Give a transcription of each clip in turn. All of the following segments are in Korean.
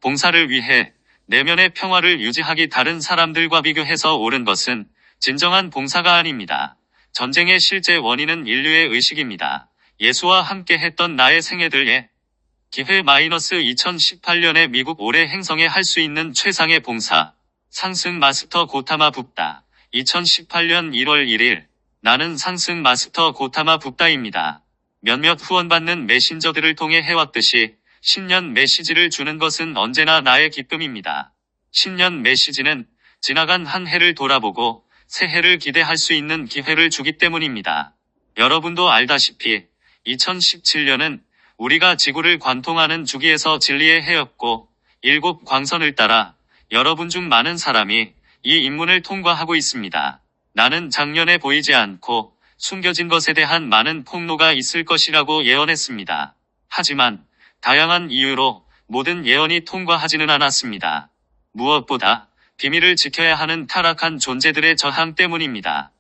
봉사를 위해 내면의 평화를 유지하기 다른 사람들과 비교해서 옳은 것은 진정한 봉사가 아닙니다. 전쟁의 실제 원인은 인류의 의식입니다. 예수와 함께 했던 나의 생애들의 기회 -2018년에 미국 올해 행성에 할 수 있는 최상의 봉사. 상승 마스터 고타마 북다. 2018년 1월 1일. 나는 상승 마스터 고타마 북다입니다. 몇몇 후원받는 메신저들을 통해 해왔듯이 신년 메시지를 주는 것은 언제나 나의 기쁨입니다. 신년 메시지는 지나간 한 해를 돌아보고 새해를 기대할 수 있는 기회를 주기 때문입니다. 여러분도 알다시피 2017년은 우리가 지구를 관통하는 주기에서 진리의 해였고 7 광선을 따라 여러분 중 많은 사람이 이 입문을 통과하고 있습니다. 나는 작년에 보이지 않고 숨겨진 것에 대한 많은 폭로가 있을 것이라고 예언했습니다. 하지만 다양한 이유로 모든 예언이 통과하지는 않았습니다. 무엇보다 비밀을 지켜야 하는 타락한 존재들의 저항 때문입니다.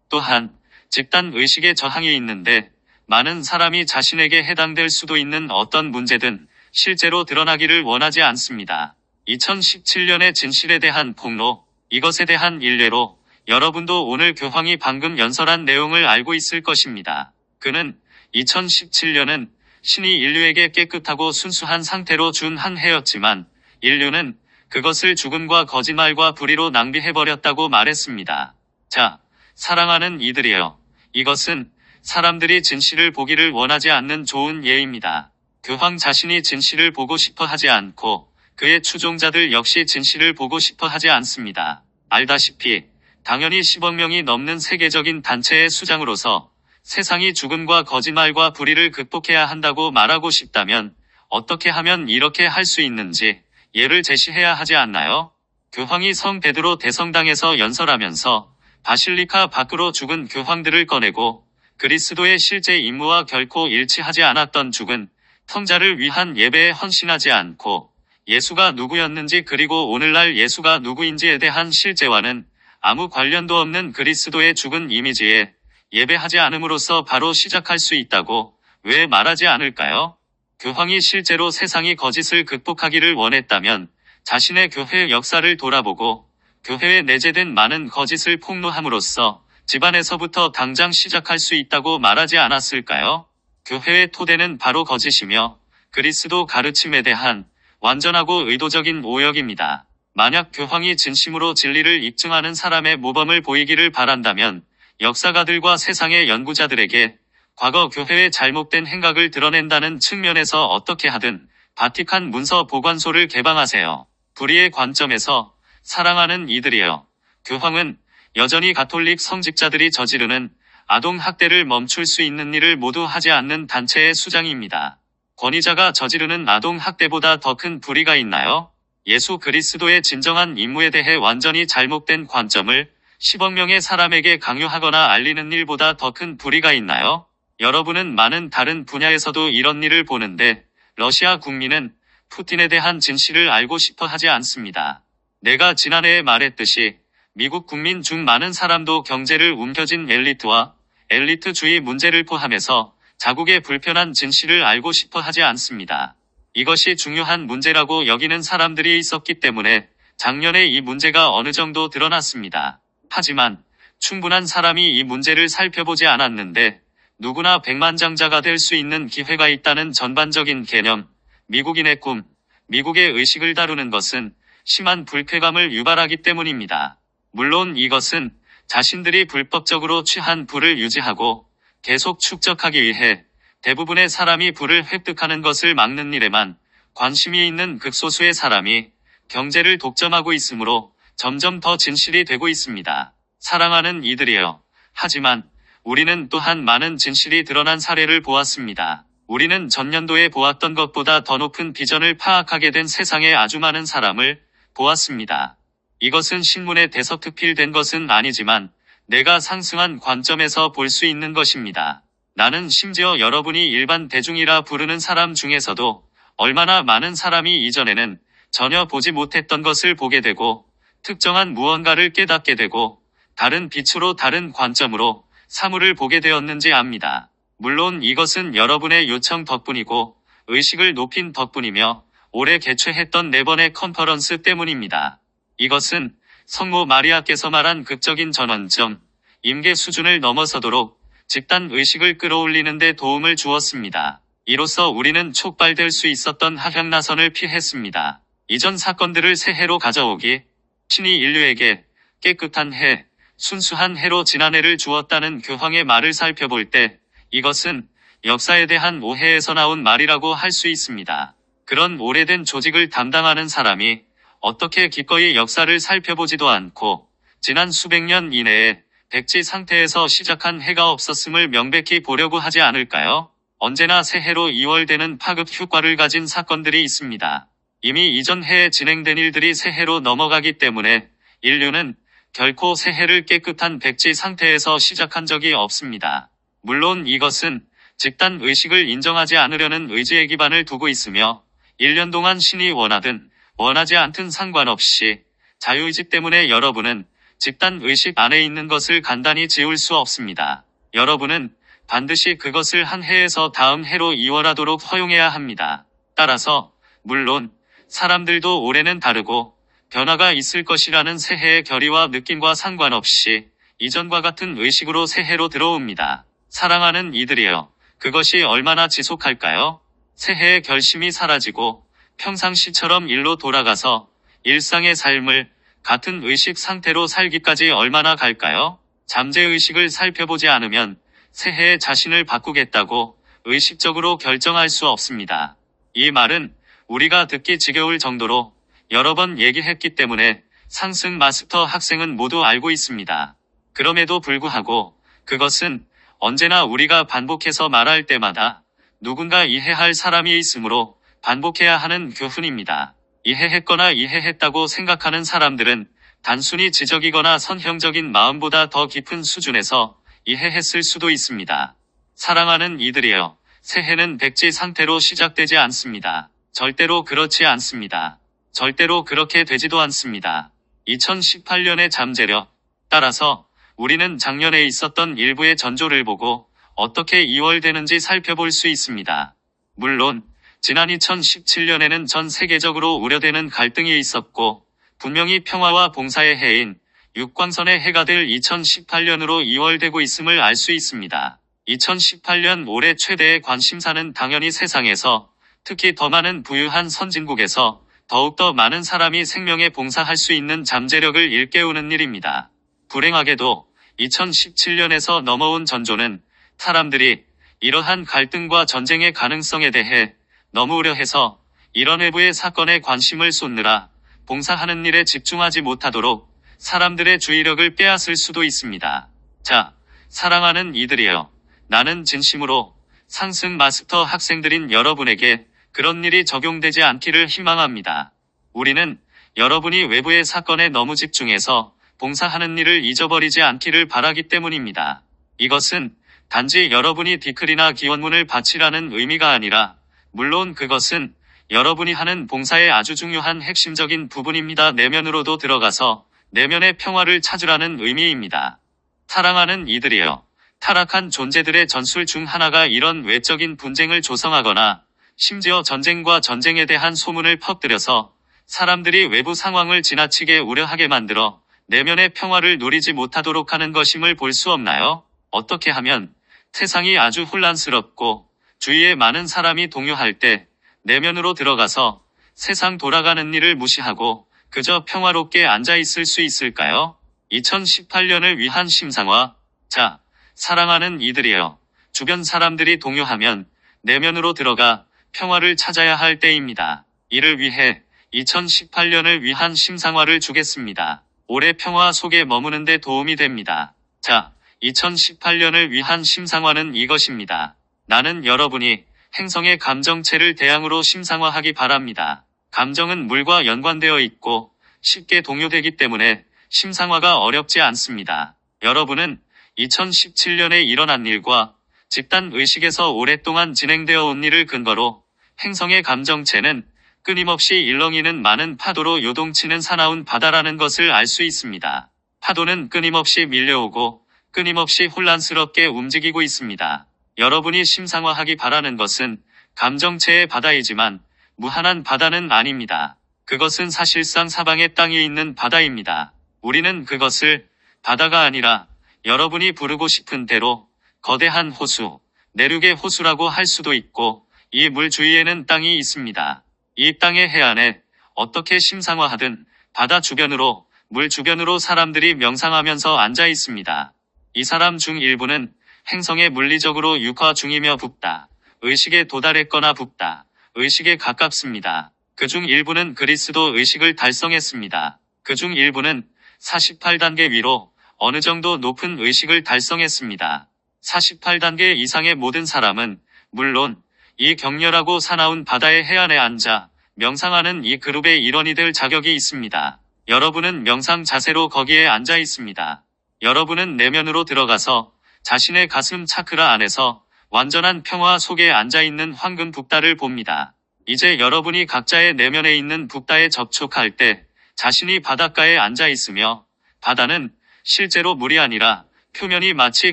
또한 집단 의식의 저항이 있는데 많은 사람이 자신에게 해당될 수도 있는 어떤 문제든 실제로 드러나기를 원하지 않습니다. 2017년의 진실에 대한 폭로, 이것에 대한 일례로 여러분도 오늘 교황이 방금 연설한 내용을 알고 있을 것입니다. 그는 2017년은 신이 인류에게 깨끗하고 순수한 상태로 준 한 해였지만 인류는 그것을 죽음과 거짓말과 불의로 낭비해버렸다고 말했습니다. 자, 사랑하는 이들이여. 이것은 사람들이 진실을 보기를 원하지 않는 좋은 예입니다. 교황 자신이 진실을 보고 싶어 하지 않고 그의 추종자들 역시 진실을 보고 싶어 하지 않습니다. 알다시피 당연히 10억 명이 넘는 세계적인 단체의 수장으로서 세상이 죽음과 거짓말과 불의를 극복해야 한다고 말하고 싶다면 어떻게 하면 이렇게 할 수 있는지 예를 제시해야 하지 않나요? 교황이 성 베드로 대성당에서 연설하면서 바실리카 밖으로 죽은 교황들을 꺼내고 그리스도의 실제 임무와 결코 일치하지 않았던 죽은 텅자를 위한 예배에 헌신하지 않고 예수가 누구였는지 그리고 오늘날 예수가 누구인지에 대한 실제와는 아무 관련도 없는 그리스도의 죽은 이미지에 예배하지 않음으로써 바로 시작할 수 있다고 왜 말하지 않을까요? 교황이 실제로 세상이 거짓을 극복하기를 원했다면 자신의 교회의 역사를 돌아보고 교회에 내재된 많은 거짓을 폭로함으로써 집안에서부터 당장 시작할 수 있다고 말하지 않았을까요? 교회의 토대는 바로 거짓이며 그리스도 가르침에 대한 완전하고 의도적인 오역입니다. 만약 교황이 진심으로 진리를 입증하는 사람의 모범을 보이기를 바란다면 역사가들과 세상의 연구자들에게 과거 교회의 잘못된 행각을 드러낸다는 측면에서 어떻게 하든 바티칸 문서 보관소를 개방하세요. 불의의 관점에서 사랑하는 이들이여. 교황은 여전히 가톨릭 성직자들이 저지르는 아동학대를 멈출 수 있는 일을 모두 하지 않는 단체의 수장입니다. 권위자가 저지르는 아동학대보다 더 큰 불의가 있나요? 예수 그리스도의 진정한 임무에 대해 완전히 잘못된 관점을 10억 명의 사람에게 강요하거나 알리는 일보다 더 큰 불의가 있나요? 여러분은 많은 다른 분야에서도 이런 일을 보는데 러시아 국민은 푸틴에 대한 진실을 알고 싶어 하지 않습니다. 내가 지난해에 말했듯이 미국 국민 중 많은 사람도 경제를 움켜쥔 엘리트와 엘리트주의 문제를 포함해서 자국의 불편한 진실을 알고 싶어 하지 않습니다. 이것이 중요한 문제라고 여기는 사람들이 있었기 때문에 작년에 이 문제가 어느 정도 드러났습니다. 하지만 충분한 사람이 이 문제를 살펴보지 않았는데 누구나 백만장자가 될 수 있는 기회가 있다는 전반적인 개념, 미국인의 꿈, 미국의 의식을 다루는 것은 심한 불쾌감을 유발하기 때문입니다. 물론 이것은 자신들이 불법적으로 취한 부를 유지하고 계속 축적하기 위해 대부분의 사람이 부를 획득하는 것을 막는 일에만 관심이 있는 극소수의 사람이 경제를 독점하고 있으므로 점점 더 진실이 되고 있습니다. 사랑하는 이들이여. 하지만 우리는 또한 많은 진실이 드러난 사례를 보았습니다. 우리는 전년도에 보았던 것보다 더 높은 비전을 파악하게 된 세상의 아주 많은 사람을 보았습니다. 이것은 신문에 대서특필된 것은 아니지만 내가 상승한 관점에서 볼 수 있는 것입니다. 나는 심지어 여러분이 일반 대중이라 부르는 사람 중에서도 얼마나 많은 사람이 이전에는 전혀 보지 못했던 것을 보게 되고 특정한 무언가를 깨닫게 되고 다른 빛으로 다른 관점으로 사물을 보게 되었는지 압니다. 물론 이것은 여러분의 요청 덕분이고 의식을 높인 덕분이며 올해 개최했던 4번의 컨퍼런스 때문입니다. 이것은 성모 마리아께서 말한 극적인 전환점, 임계 수준을 넘어서도록 집단 의식을 끌어올리는 데 도움을 주었습니다. 이로써 우리는 촉발될 수 있었던 하향나선을 피했습니다. 이전 사건들을 새해로 가져오기, 신이 인류에게 깨끗한 해, 순수한 해로 지난해를 주었다는 교황의 말을 살펴볼 때 이것은 역사에 대한 오해에서 나온 말이라고 할 수 있습니다. 그런 오래된 조직을 담당하는 사람이 어떻게 기꺼이 역사를 살펴보지도 않고 지난 수백 년 이내에 백지 상태에서 시작한 해가 없었음을 명백히 보려고 하지 않을까요? 언제나 새해로 이월되는 파급 효과를 가진 사건들이 있습니다. 이미 이전 해에 진행된 일들이 새해로 넘어가기 때문에 인류는 결코 새해를 깨끗한 백지 상태에서 시작한 적이 없습니다. 물론 이것은 집단 의식을 인정하지 않으려는 의지의 기반을 두고 있으며 1년 동안 신이 원하든 원하지 않든 상관없이 자유의지 때문에 여러분은 집단 의식 안에 있는 것을 간단히 지울 수 없습니다. 여러분은 반드시 그것을 한 해에서 다음 해로 이월하도록 허용해야 합니다. 따라서 물론 사람들도 올해는 다르고 변화가 있을 것이라는 새해의 결의와 느낌과 상관없이 이전과 같은 의식으로 새해로 들어옵니다. 사랑하는 이들이여, 그것이 얼마나 지속할까요? 새해의 결심이 사라지고 평상시처럼 일로 돌아가서 일상의 삶을 같은 의식 상태로 살기까지 얼마나 갈까요? 잠재의식을 살펴보지 않으면 새해에 자신을 바꾸겠다고 의식적으로 결정할 수 없습니다. 이 말은 우리가 듣기 지겨울 정도로 여러 번 얘기했기 때문에 상승 마스터 학생은 모두 알고 있습니다. 그럼에도 불구하고 그것은 언제나 우리가 반복해서 말할 때마다 누군가 이해할 사람이 있으므로 반복해야 하는 교훈입니다. 이해했거나 이해했다고 생각하는 사람들은 단순히 지적이거나 선형적인 마음보다 더 깊은 수준에서 이해했을 수도 있습니다. 사랑하는 이들이여, 새해는 백지 상태로 시작되지 않습니다. 절대로 그렇지 않습니다. 절대로 그렇게 되지도 않습니다. 2018년의 잠재력. 따라서 우리는 작년에 있었던 일부의 전조를 보고 어떻게 이월되는지 살펴볼 수 있습니다. 물론 지난 2017년에는 전 세계적으로 우려되는 갈등이 있었고 분명히 평화와 봉사의 해인 육광선의 해가 될 2018년으로 이월되고 있음을 알 수 있습니다. 2018년 올해 최대의 관심사는 당연히 세상에서, 특히 더 많은 부유한 선진국에서 더욱더 많은 사람이 생명에 봉사할 수 있는 잠재력을 일깨우는 일입니다. 불행하게도 2017년에서 넘어온 전조는 사람들이 이러한 갈등과 전쟁의 가능성에 대해 너무 우려해서 이런 외부의 사건에 관심을 쏟느라 봉사하는 일에 집중하지 못하도록 사람들의 주의력을 빼앗을 수도 있습니다. 자, 사랑하는 이들이여, 나는 진심으로 상승 마스터 학생들인 여러분에게 그런 일이 적용되지 않기를 희망합니다. 우리는 여러분이 외부의 사건에 너무 집중해서 봉사하는 일을 잊어버리지 않기를 바라기 때문입니다. 이것은 단지 여러분이 디클이나 기원문을 바치라는 의미가 아니라, 물론 그것은 여러분이 하는 봉사의 아주 중요한 핵심적인 부분입니다. 내면으로도 들어가서 내면의 평화를 찾으라는 의미입니다. 사랑하는 이들이여, 타락한 존재들의 전술 중 하나가 이런 외적인 분쟁을 조성하거나 심지어 전쟁과 전쟁에 대한 소문을 퍼뜨려서 사람들이 외부 상황을 지나치게 우려하게 만들어 내면의 평화를 누리지 못하도록 하는 것임을 볼 수 없나요? 어떻게 하면 세상이 아주 혼란스럽고 주위에 많은 사람이 동요할 때 내면으로 들어가서 세상 돌아가는 일을 무시하고 그저 평화롭게 앉아있을 수 있을까요? 2018년을 위한 심상화. 자, 사랑하는 이들이여, 주변 사람들이 동요하면 내면으로 들어가 평화를 찾아야 할 때입니다. 이를 위해 2018년을 위한 심상화를 주겠습니다. 올해 평화 속에 머무는 데 도움이 됩니다. 자, 2018년을 위한 심상화는 이것입니다. 나는 여러분이 행성의 감정체를 대양으로 심상화하기 바랍니다. 감정은 물과 연관되어 있고 쉽게 동요되기 때문에 심상화가 어렵지 않습니다. 여러분은 2017년에 일어난 일과 집단 의식에서 오랫동안 진행되어 온 일을 근거로 행성의 감정체는 끊임없이 일렁이는 많은 파도로 요동치는 사나운 바다라는 것을 알 수 있습니다. 파도는 끊임없이 밀려오고 끊임없이 혼란스럽게 움직이고 있습니다. 여러분이 심상화하기 바라는 것은 감정체의 바다이지만 무한한 바다는 아닙니다. 그것은 사실상 사방에 땅이 있는 바다입니다. 우리는 그것을 바다가 아니라 여러분이 부르고 싶은 대로 거대한 호수, 내륙의 호수라고 할 수도 있고, 이 물 주위에는 땅이 있습니다. 이 땅의 해안에 어떻게 심상화하든 바다 주변으로, 물 주변으로 사람들이 명상하면서 앉아 있습니다. 이 사람 중 일부는 행성에 물리적으로 육화 중이며 붓다. 의식에 도달했거나 붓다. 의식에 가깝습니다. 그중 일부는 그리스도 의식을 달성했습니다. 그중 일부는 48단계 위로 어느 정도 높은 의식을 달성했습니다. 48단계 이상의 모든 사람은 물론 이 격렬하고 사나운 바다의 해안에 앉아 명상하는 이 그룹의 일원이 될 자격이 있습니다. 여러분은 명상 자세로 거기에 앉아 있습니다. 여러분은 내면으로 들어가서 자신의 가슴 차크라 안에서 완전한 평화 속에 앉아 있는 황금 북다를 봅니다. 이제 여러분이 각자의 내면에 있는 북다에 접촉할 때 자신이 바닷가에 앉아 있으며, 바다는 실제로 물이 아니라 표면이 마치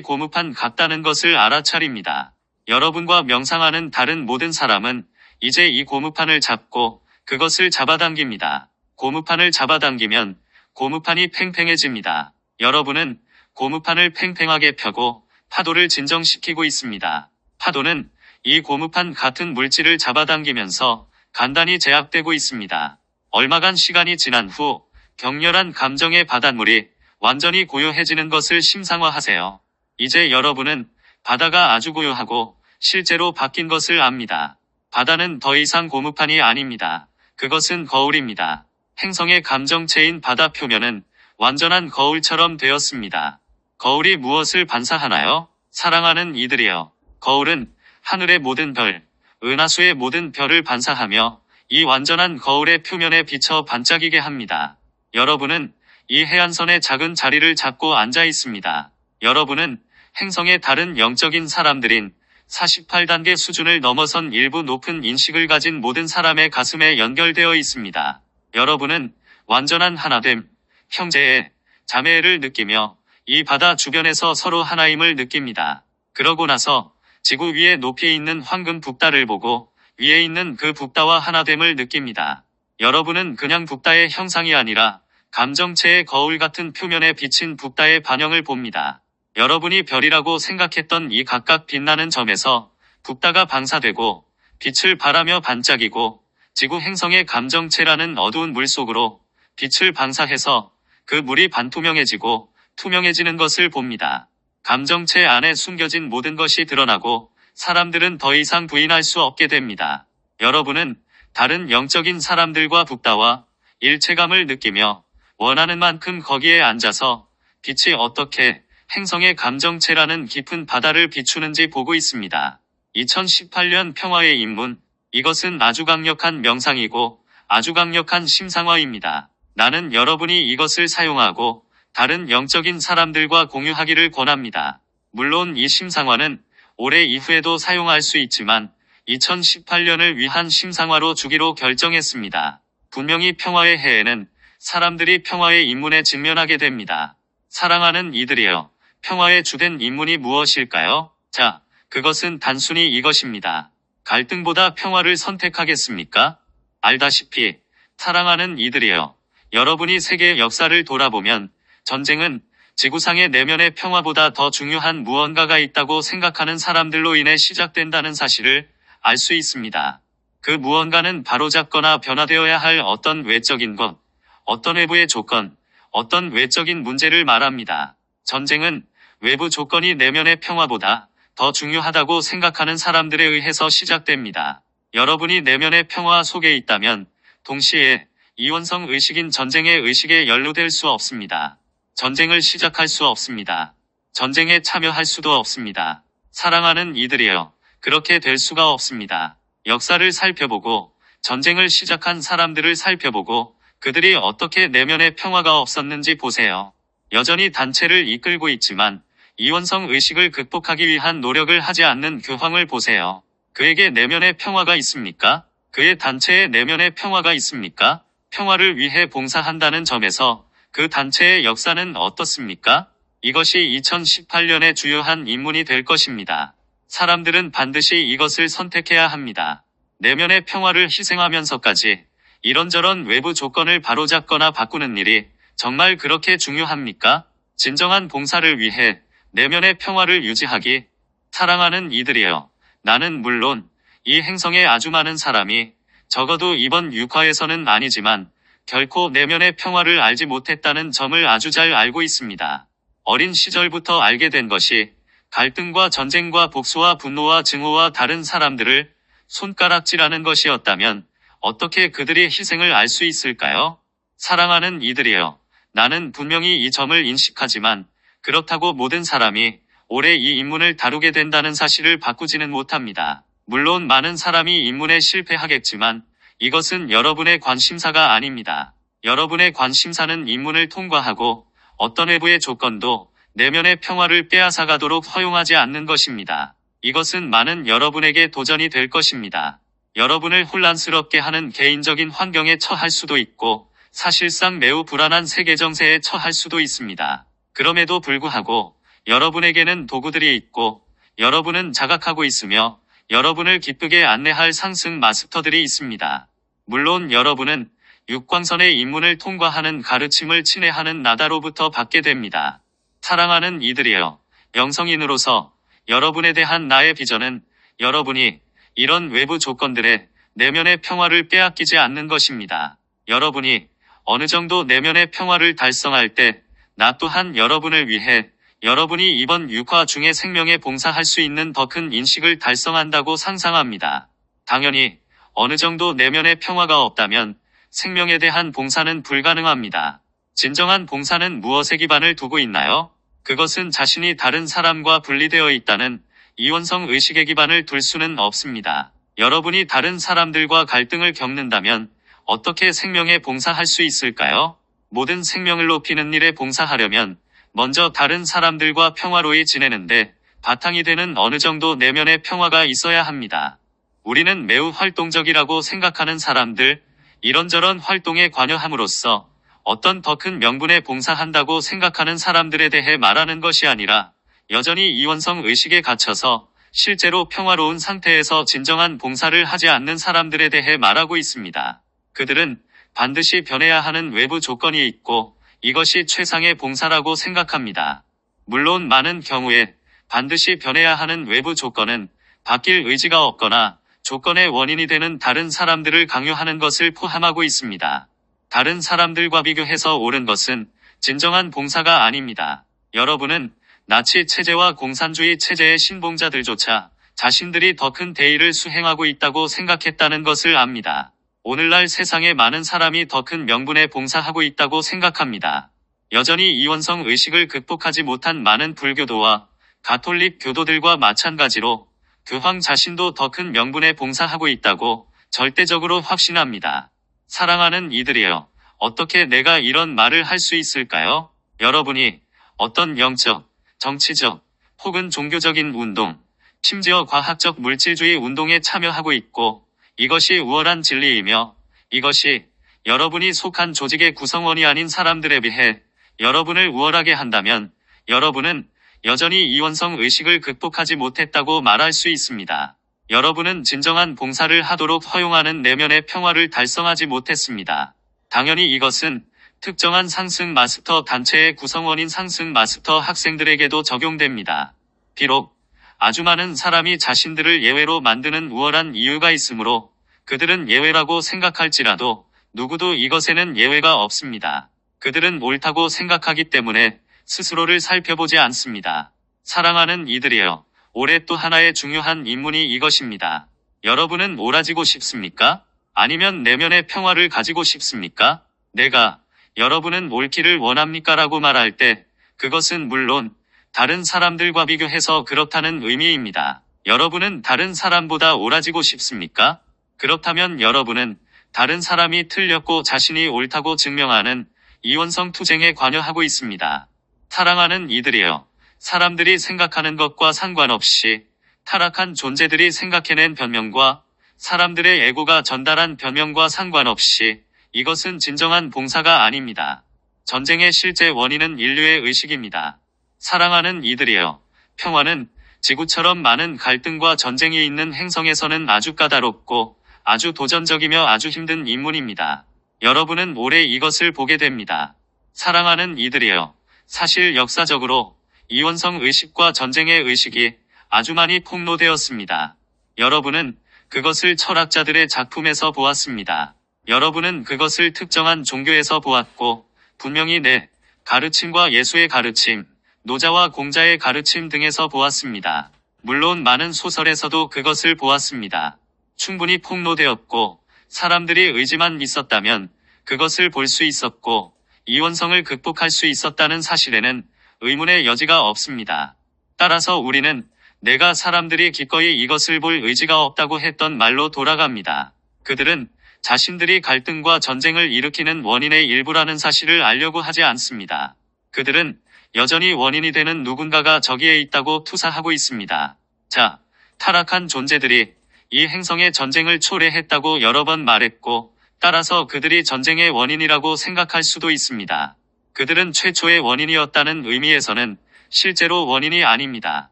고무판 같다는 것을 알아차립니다. 여러분과 명상하는 다른 모든 사람은 이제 이 고무판을 잡고 그것을 잡아당깁니다. 고무판을 잡아당기면 고무판이 팽팽해집니다. 여러분은 고무판을 팽팽하게 펴고 파도를 진정시키고 있습니다. 파도는 이 고무판 같은 물질을 잡아당기면서 간단히 제압되고 있습니다. 얼마간 시간이 지난 후 격렬한 감정의 바닷물이 완전히 고요해지는 것을 심상화하세요. 이제 여러분은 바다가 아주 고요하고 실제로 바뀐 것을 압니다. 바다는 더 이상 고무판이 아닙니다. 그것은 거울입니다. 행성의 감정체인 바다 표면은 완전한 거울처럼 되었습니다. 거울이 무엇을 반사하나요? 사랑하는 이들이여. 거울은 하늘의 모든 별, 은하수의 모든 별을 반사하며 이 완전한 거울의 표면에 비쳐 반짝이게 합니다. 여러분은 이 해안선의 작은 자리를 잡고 앉아 있습니다. 여러분은 행성의 다른 영적인 사람들인 48단계 수준을 넘어선 일부 높은 인식을 가진 모든 사람의 가슴에 연결되어 있습니다. 여러분은 완전한 하나됨, 형제애, 자매애를 느끼며 이 바다 주변에서 서로 하나임을 느낍니다. 그러고 나서 지구 위에 높이 있는 황금 북다를 보고 위에 있는 그 북다와 하나됨을 느낍니다. 여러분은 그냥 북다의 형상이 아니라 감정체의 거울 같은 표면에 비친 북다의 반영을 봅니다. 여러분이 별이라고 생각했던 이 각각 빛나는 점에서 북다가 방사되고 빛을 발하며 반짝이고 지구 행성의 감정체라는 어두운 물 속으로 빛을 방사해서 그 물이 반투명해지고 투명해지는 것을 봅니다. 감정체 안에 숨겨진 모든 것이 드러나고 사람들은 더 이상 부인할 수 없게 됩니다. 여러분은 다른 영적인 사람들과 북다와 일체감을 느끼며 원하는 만큼 거기에 앉아서 빛이 어떻게 행성의 감정체라는 깊은 바다를 비추는지 보고 있습니다. 2018년 평화의 입문. 이것은 아주 강력한 명상이고 아주 강력한 심상화입니다. 나는 여러분이 이것을 사용하고 다른 영적인 사람들과 공유하기를 권합니다. 물론 이 심상화는 올해 이후에도 사용할 수 있지만 2018년을 위한 심상화로 주기로 결정했습니다. 분명히 평화의 해에는 사람들이 평화의 입문에 직면하게 됩니다. 사랑하는 이들이여, 평화의 주된 입문이 무엇일까요? 자, 그것은 단순히 이것입니다. 갈등보다 평화를 선택하겠습니까? 알다시피, 사랑하는 이들이여, 여러분이 세계의 역사를 돌아보면 전쟁은 지구상의 내면의 평화보다 더 중요한 무언가가 있다고 생각하는 사람들로 인해 시작된다는 사실을 알 수 있습니다. 그 무언가는 바로잡거나 변화되어야 할 어떤 외적인 것, 어떤 외부의 조건, 어떤 외적인 문제를 말합니다. 전쟁은 외부 조건이 내면의 평화보다 더 중요하다고 생각하는 사람들에 의해서 시작됩니다. 여러분이 내면의 평화 속에 있다면 동시에 이원성 의식인 전쟁의 의식에 연루될 수 없습니다. 전쟁을 시작할 수 없습니다. 전쟁에 참여할 수도 없습니다. 사랑하는 이들이여, 그렇게 될 수가 없습니다. 역사를 살펴보고 전쟁을 시작한 사람들을 살펴보고 그들이 어떻게 내면의 평화가 없었는지 보세요. 여전히 단체를 이끌고 있지만 이원성 의식을 극복하기 위한 노력을 하지 않는 교황을 보세요. 그에게 내면의 평화가 있습니까? 그의 단체에 내면의 평화가 있습니까? 평화를 위해 봉사한다는 점에서 그 단체의 역사는 어떻습니까? 이것이 2018년의 주요한 입문이 될 것입니다. 사람들은 반드시 이것을 선택해야 합니다. 내면의 평화를 희생하면서까지 이런저런 외부 조건을 바로잡거나 바꾸는 일이 정말 그렇게 중요합니까? 진정한 봉사를 위해 내면의 평화를 유지하기. 사랑하는 이들이여. 나는 물론 이 행성에 아주 많은 사람이 적어도 이번 6화에서는 아니지만 결코 내면의 평화를 알지 못했다는 점을 아주 잘 알고 있습니다. 어린 시절부터 알게 된 것이 갈등과 전쟁과 복수와 분노와 증오와 다른 사람들을 손가락질하는 것이었다면 어떻게 그들의 희생을 알 수 있을까요? 사랑하는 이들이여. 나는 분명히 이 점을 인식하지만 그렇다고 모든 사람이 오래 이 인문을 다루게 된다는 사실을 바꾸지는 못합니다. 물론 많은 사람이 인문에 실패하겠지만 이것은 여러분의 관심사가 아닙니다. 여러분의 관심사는 인문을 통과하고 어떤 외부의 조건도 내면의 평화를 빼앗아가도록 허용하지 않는 것입니다. 이것은 많은 여러분에게 도전이 될 것입니다. 여러분을 혼란스럽게 하는 개인적인 환경에 처할 수도 있고 사실상 매우 불안한 세계 정세에 처할 수도 있습니다. 그럼에도 불구하고 여러분에게는 도구들이 있고 여러분은 자각하고 있으며 여러분을 기쁘게 안내할 상승 마스터들이 있습니다. 물론 여러분은 육광선의 입문을 통과하는 가르침을 친애하는 나다로부터 받게 됩니다. 사랑하는 이들이여. 영성인으로서 여러분에 대한 나의 비전은 여러분이 이런 외부 조건들의 내면의 평화를 빼앗기지 않는 것입니다. 여러분이 어느 정도 내면의 평화를 달성할 때 나 또한 여러분을 위해 여러분이 이번 6화 중에 생명에 봉사할 수 있는 더 큰 인식을 달성한다고 상상합니다. 당연히 어느 정도 내면의 평화가 없다면 생명에 대한 봉사는 불가능합니다. 진정한 봉사는 무엇에 기반을 두고 있나요? 그것은 자신이 다른 사람과 분리되어 있다는 이원성 의식에 기반을 둘 수는 없습니다. 여러분이 다른 사람들과 갈등을 겪는다면 어떻게 생명에 봉사할 수 있을까요? 모든 생명을 높이는 일에 봉사하려면 먼저 다른 사람들과 평화로이 지내는데 바탕이 되는 어느 정도 내면의 평화가 있어야 합니다. 우리는 매우 활동적이라고 생각하는 사람들, 이런저런 활동에 관여함으로써 어떤 더 큰 명분에 봉사한다고 생각하는 사람들에 대해 말하는 것이 아니라 여전히 이원성 의식에 갇혀서 실제로 평화로운 상태에서 진정한 봉사를 하지 않는 사람들에 대해 말하고 있습니다. 그들은 반드시 변해야 하는 외부 조건이 있고 이것이 최상의 봉사라고 생각합니다. 물론 많은 경우에 반드시 변해야 하는 외부 조건은 바뀔 의지가 없거나 조건의 원인이 되는 다른 사람들을 강요하는 것을 포함하고 있습니다. 다른 사람들과 비교해서 옳은 것은 진정한 봉사가 아닙니다. 여러분은 나치 체제와 공산주의 체제의 신봉자들조차 자신들이 더 큰 대의를 수행하고 있다고 생각했다는 것을 압니다. 오늘날 세상에 많은 사람이 더 큰 명분에 봉사하고 있다고 생각합니다. 여전히 이원성 의식을 극복하지 못한 많은 불교도와 가톨릭 교도들과 마찬가지로 교황 자신도 더 큰 명분에 봉사하고 있다고 절대적으로 확신합니다. 사랑하는 이들이여. 어떻게 내가 이런 말을 할 수 있을까요? 여러분이 어떤 영적, 정치적, 혹은 종교적인 운동, 심지어 과학적 물질주의 운동에 참여하고 있고 이것이 우월한 진리이며 이것이 여러분이 속한 조직의 구성원이 아닌 사람들에 비해 여러분을 우월하게 한다면 여러분은 여전히 이원성 의식을 극복하지 못했다고 말할 수 있습니다. 여러분은 진정한 봉사를 하도록 허용하는 내면의 평화를 달성하지 못했습니다. 당연히 이것은 특정한 상승 마스터 단체의 구성원인 상승 마스터 학생들에게도 적용됩니다. 비록 아주 많은 사람이 자신들을 예외로 만드는 우월한 이유가 있으므로 그들은 예외라고 생각할지라도 누구도 이것에는 예외가 없습니다. 그들은 옳다고 생각하기 때문에 스스로를 살펴보지 않습니다. 사랑하는 이들이여. 올해 또 하나의 중요한 인문이 이것입니다. 여러분은 옳아지고 싶습니까? 아니면 내면의 평화를 가지고 싶습니까? 내가 여러분은 옳기를 원합니까? 라고 말할 때 그것은 물론 다른 사람들과 비교해서 그렇다는 의미입니다. 여러분은 다른 사람보다 옳아지고 싶습니까? 그렇다면 여러분은 다른 사람이 틀렸고 자신이 옳다고 증명하는 이원성 투쟁에 관여하고 있습니다. 사랑하는 이들이여. 사람들이 생각하는 것과 상관없이 타락한 존재들이 생각해낸 변명과 사람들의 애고가 전달한 변명과 상관없이 이것은 진정한 봉사가 아닙니다. 전쟁의 실제 원인은 인류의 의식입니다. 사랑하는 이들이여. 평화는 지구처럼 많은 갈등과 전쟁이 있는 행성에서는 아주 까다롭고 아주 도전적이며 아주 힘든 인물입니다. 여러분은 올해 이것을 보게 됩니다. 사랑하는 이들이여. 사실 역사적으로 이원성 의식과 전쟁의 의식이 아주 많이 폭로되었습니다. 여러분은 그것을 철학자들의 작품에서 보았습니다. 여러분은 그것을 특정한 종교에서 보았고, 분명히 내 가르침과 예수의 가르침, 노자와 공자의 가르침 등에서 보았습니다. 물론 많은 소설에서도 그것을 보았습니다. 충분히 폭로되었고, 사람들이 의지만 있었다면 그것을 볼 수 있었고, 이원성을 극복할 수 있었다는 사실에는 의문의 여지가 없습니다. 따라서 우리는 내가 사람들이 기꺼이 이것을 볼 의지가 없다고 했던 말로 돌아갑니다. 그들은 자신들이 갈등과 전쟁을 일으키는 원인의 일부라는 사실을 알려고 하지 않습니다. 그들은 여전히 원인이 되는 누군가가 저기에 있다고 투사하고 있습니다. 자, 타락한 존재들이 이 행성의 전쟁을 초래했다고 여러 번 말했고, 따라서 그들이 전쟁의 원인이라고 생각할 수도 있습니다. 그들은 최초의 원인이었다는 의미에서는 실제로 원인이 아닙니다.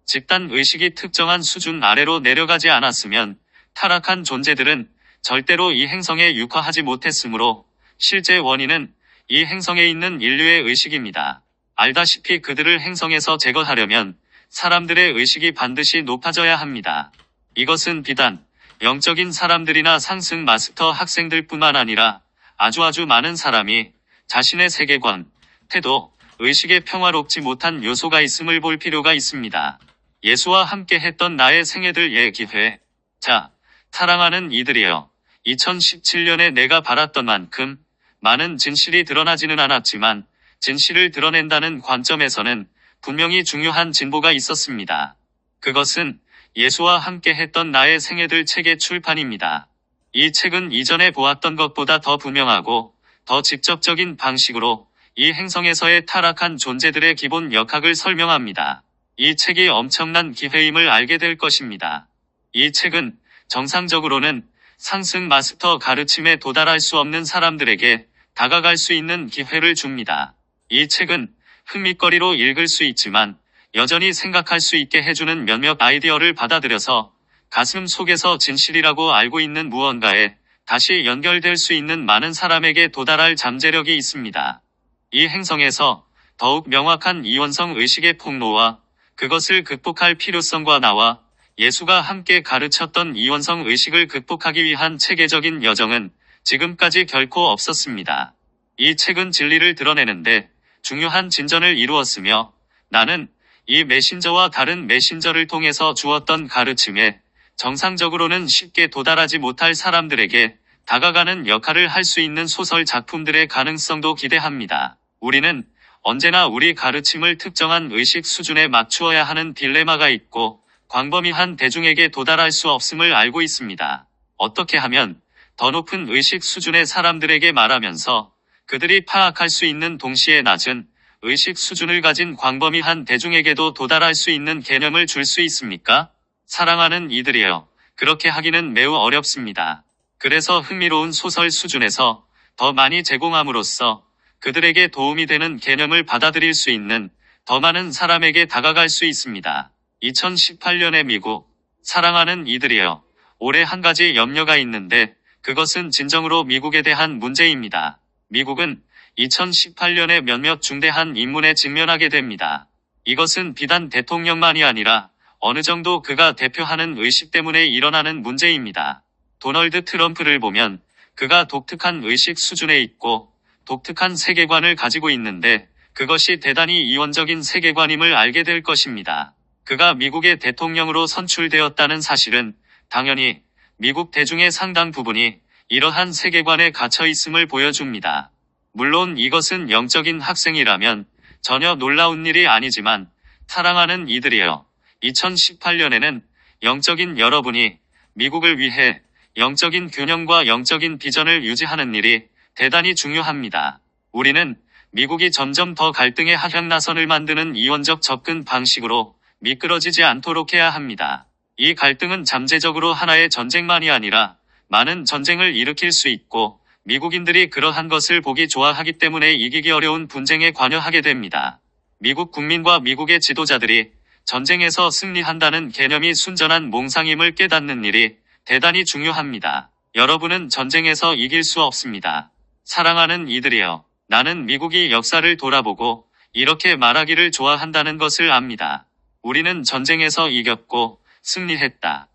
집단 의식이 특정한 수준 아래로 내려가지 않았으면 타락한 존재들은 절대로 이 행성에 육화하지 못했으므로 실제 원인은 이 행성에 있는 인류의 의식입니다. 알다시피 그들을 행성에서 제거하려면 사람들의 의식이 반드시 높아져야 합니다. 이것은 비단 영적인 사람들이나 상승 마스터 학생들뿐만 아니라 아주 많은 사람이 자신의 세계관, 태도, 의식에 평화롭지 못한 요소가 있음을 볼 필요가 있습니다. 예수와 함께 했던 나의 생애들 기회. 자, 사랑하는 이들이여. 2017년에 내가 바랐던 만큼 많은 진실이 드러나지는 않았지만 진실을 드러낸다는 관점에서는 분명히 중요한 진보가 있었습니다. 그것은 예수와 함께 했던 나의 생애들 책의 출판입니다. 이 책은 이전에 보았던 것보다 더 분명하고 더 직접적인 방식으로 이 행성에서의 타락한 존재들의 기본 역학을 설명합니다. 이 책이 엄청난 기회임을 알게 될 것입니다. 이 책은 정상적으로는 상승 마스터 가르침에 도달할 수 없는 사람들에게 다가갈 수 있는 기회를 줍니다. 이 책은 흥미거리로 읽을 수 있지만 여전히 생각할 수 있게 해주는 몇몇 아이디어를 받아들여서 가슴 속에서 진실이라고 알고 있는 무언가에 다시 연결될 수 있는 많은 사람에게 도달할 잠재력이 있습니다. 이 행성에서 더욱 명확한 이원성 의식의 폭로와 그것을 극복할 필요성과 나와 예수가 함께 가르쳤던 이원성 의식을 극복하기 위한 체계적인 여정은 지금까지 결코 없었습니다. 이 책은 진리를 드러내는데 중요한 진전을 이루었으며 나는 이 메신저와 다른 메신저를 통해서 주었던 가르침에 정상적으로는 쉽게 도달하지 못할 사람들에게 다가가는 역할을 할 수 있는 소설 작품들의 가능성도 기대합니다. 우리는 언제나 우리 가르침을 특정한 의식 수준에 맞추어야 하는 딜레마가 있고 광범위한 대중에게 도달할 수 없음을 알고 있습니다. 어떻게 하면 더 높은 의식 수준의 사람들에게 말하면서 그들이 파악할 수 있는 동시에 낮은 의식 수준을 가진 광범위한 대중에게도 도달할 수 있는 개념을 줄 수 있습니까? 사랑하는 이들이여. 그렇게 하기는 매우 어렵습니다. 그래서 흥미로운 소설 수준에서 더 많이 제공함으로써 그들에게 도움이 되는 개념을 받아들일 수 있는 더 많은 사람에게 다가갈 수 있습니다. 2018년의 미국. 사랑하는 이들이여. 올해 한 가지 염려가 있는데 그것은 진정으로 미국에 대한 문제입니다. 미국은 2018년에 몇몇 중대한 인문에 직면하게 됩니다. 이것은 비단 대통령만이 아니라 어느 정도 그가 대표하는 의식 때문에 일어나는 문제입니다. 도널드 트럼프를 보면 그가 독특한 의식 수준에 있고 독특한 세계관을 가지고 있는데 그것이 대단히 이원적인 세계관임을 알게 될 것입니다. 그가 미국의 대통령으로 선출되었다는 사실은 당연히 미국 대중의 상당 부분이 이러한 세계관에 갇혀 있음을 보여줍니다. 물론 이것은 영적인 학생이라면 전혀 놀라운 일이 아니지만 사랑하는 이들이여. 2018년에는 영적인 여러분이 미국을 위해 영적인 균형과 영적인 비전을 유지하는 일이 대단히 중요합니다. 우리는 미국이 점점 더 갈등의 하향나선을 만드는 이원적 접근 방식으로 미끄러지지 않도록 해야 합니다. 이 갈등은 잠재적으로 하나의 전쟁만이 아니라 많은 전쟁을 일으킬 수 있고 미국인들이 그러한 것을 보기 좋아하기 때문에 이기기 어려운 분쟁에 관여하게 됩니다. 미국 국민과 미국의 지도자들이 전쟁에서 승리한다는 개념이 순전한 몽상임을 깨닫는 일이 대단히 중요합니다. 여러분은 전쟁에서 이길 수 없습니다. 사랑하는 이들이여, 나는 미국이 역사를 돌아보고 이렇게 말하기를 좋아한다는 것을 압니다. 우리는 전쟁에서 이겼고 승리했다.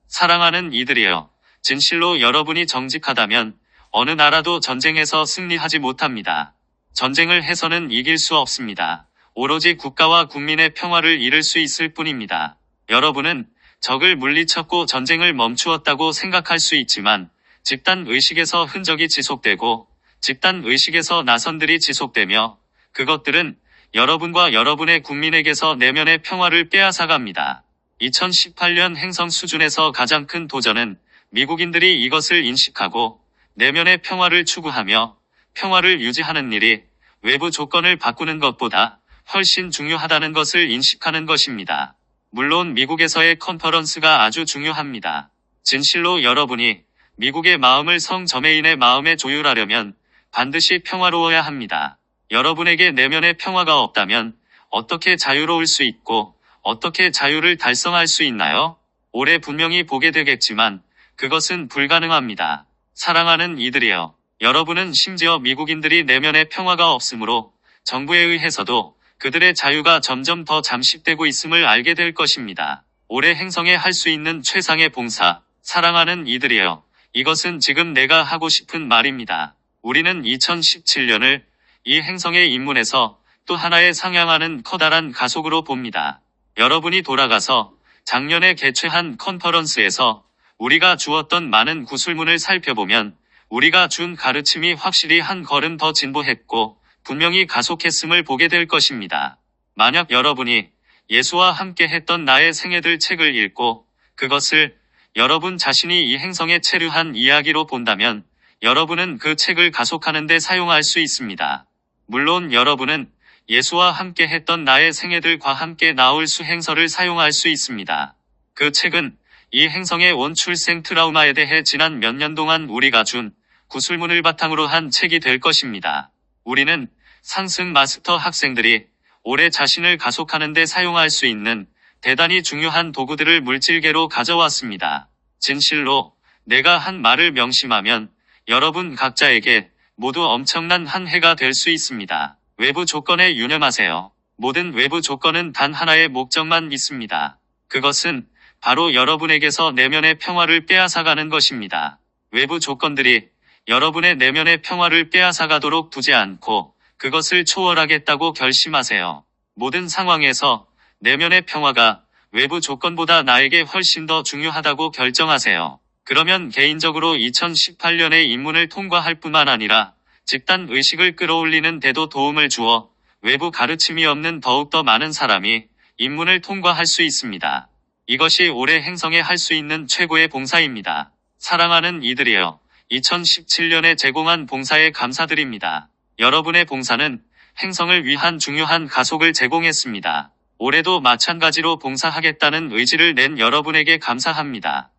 사랑하는 이들이여, 진실로 여러분이 정직하다면 어느 나라도 전쟁에서 승리하지 못합니다. 전쟁을 해서는 이길 수 없습니다. 오로지 국가와 국민의 평화를 이룰 수 있을 뿐입니다. 여러분은 적을 물리쳤고 전쟁을 멈추었다고 생각할 수 있지만 집단 의식에서 흔적이 지속되고 집단 의식에서 나선들이 지속되며 그것들은 여러분과 여러분의 국민에게서 내면의 평화를 빼앗아갑니다. 2018년 행성 수준에서 가장 큰 도전은 미국인들이 이것을 인식하고 내면의 평화를 추구하며 평화를 유지하는 일이 외부 조건을 바꾸는 것보다 훨씬 중요하다는 것을 인식하는 것입니다. 물론 미국에서의 컨퍼런스가 아주 중요합니다. 진실로 여러분이 미국의 마음을 성저메인의 마음에 조율하려면 반드시 평화로워야 합니다. 여러분에게 내면의 평화가 없다면 어떻게 자유로울 수 있고 어떻게 자유를 달성할 수 있나요? 올해 분명히 보게 되겠지만 그것은 불가능합니다. 사랑하는 이들이여, 여러분은 심지어 미국인들이 내면의 평화가 없으므로 정부에 의해서도 그들의 자유가 점점 더 잠식되고 있음을 알게 될 것입니다. 올해 행성에 할 수 있는 최상의 봉사, 사랑하는 이들이여, 이것은 지금 내가 하고 싶은 말입니다. 우리는 2017년을 이 행성에 입문해서 또 하나의 상향하는 커다란 가속으로 봅니다. 여러분이 돌아가서 작년에 개최한 컨퍼런스에서 우리가 주었던 많은 구술문을 살펴보면 우리가 준 가르침이 확실히 한 걸음 더 진보했고 분명히 가속했음을 보게 될 것입니다. 만약 여러분이 예수와 함께 했던 나의 생애들 책을 읽고 그것을 여러분 자신이 이 행성에 체류한 이야기로 본다면 여러분은 그 책을 가속하는 데 사용할 수 있습니다. 물론 여러분은 예수와 함께 했던 나의 생애들과 함께 나올 수행서를 사용할 수 있습니다. 그 책은 이 행성의 원출생 트라우마에 대해 지난 몇 년 동안 우리가 준 구술문을 바탕으로 한 책이 될 것입니다. 우리는 상승 마스터 학생들이 올해 자신을 가속하는 데 사용할 수 있는 대단히 중요한 도구들을 물질계로 가져왔습니다. 진실로 내가 한 말을 명심하면 여러분 각자에게 모두 엄청난 한 해가 될 수 있습니다. 외부 조건에 유념하세요. 모든 외부 조건은 단 하나의 목적만 있습니다. 그것은 바로 여러분에게서 내면의 평화를 빼앗아가는 것입니다. 외부 조건들이 여러분의 내면의 평화를 빼앗아가도록 두지 않고 그것을 초월하겠다고 결심하세요. 모든 상황에서 내면의 평화가 외부 조건보다 나에게 훨씬 더 중요하다고 결정하세요. 그러면 개인적으로 2018년의 입문을 통과할 뿐만 아니라 집단 의식을 끌어올리는 데도 도움을 주어 외부 가르침이 없는 더욱더 많은 사람이 입문을 통과할 수 있습니다. 이것이 올해 행성에 할 수 있는 최고의 봉사입니다. 사랑하는 이들이여, 2017년에 제공한 봉사에 감사드립니다. 여러분의 봉사는 행성을 위한 중요한 가속을 제공했습니다. 올해도 마찬가지로 봉사하겠다는 의지를 낸 여러분에게 감사합니다.